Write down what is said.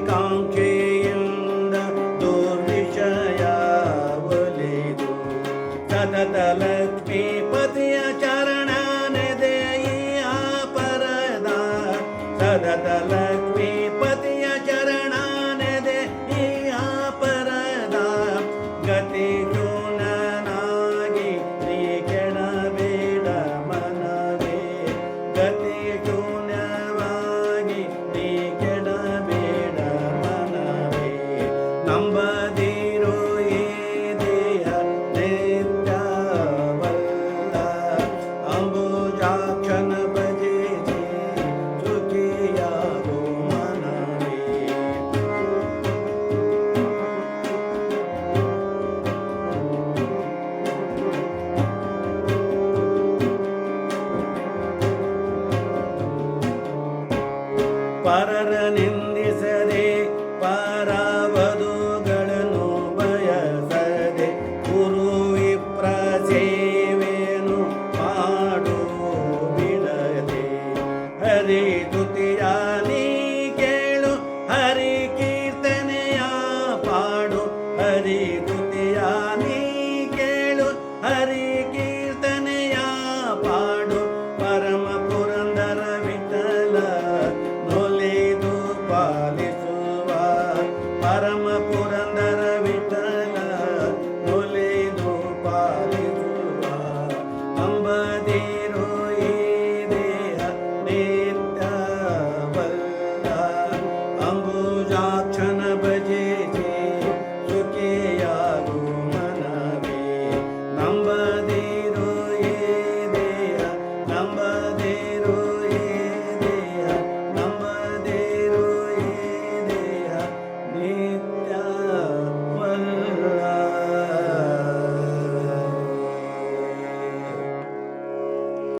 ಕಾಂಕ್ಷೆಯಿಂದ ದುರ್ವಿಷಯ ಒಲಿದು ಸತತ ಲಕ್ಷ್ಮೀಪತಿಯ ಚರಣನೆದೆಯಿ ಪರದ ಸತತ ಲಕ್ಷ್ಮೀಪತಿಯ ಚರಣನೆದೆಯಿ ಪರದ ಗತಿ ಶೂನ್ಯನಾಗಿ ನೀ ಕೆಡಬೇಡ ಮನವೇ ಗತಿ ಶೂನ್ಯವಾಗಿ ನೀ ಕೆಡಬೇಡ ಮನವೇ ನಂಬದಿರೋ ಈ ದೇಹ ನಿತ್ಯವಲ್ಲ ಅಂಬುಜಾಕ್ಷನ ಭಜಿಸಿ ಸುಖಿಯಾಗೋ ಮನವೇ ಪರರ ನಿಂದಿಸದೆ ಪರವಧುಗಳನ್ನು ಬಯಸದೆ ಗುರು ವಿಪ್ರ ಸೇವೆಯನ್ನು ಮಾಡು ಬಿಡದೆ ಹರಿ ತುತಿಯ ನೀ ಕೇಳು ಹರಿ ಕೀರ್ತನೆಯ ಪಾಡು ಹರಿ ತುತಿಯ ನೀ ಕೇಳು ಹರಿ ಕೀರ್ತನೆಯ ಪಾಡು ಪರಮ ಪುರಂದರ ವಿಠಲ ನೊಲಿದು ಪಾಲಿಸುವ ಪರಮ ಪುರಂದರ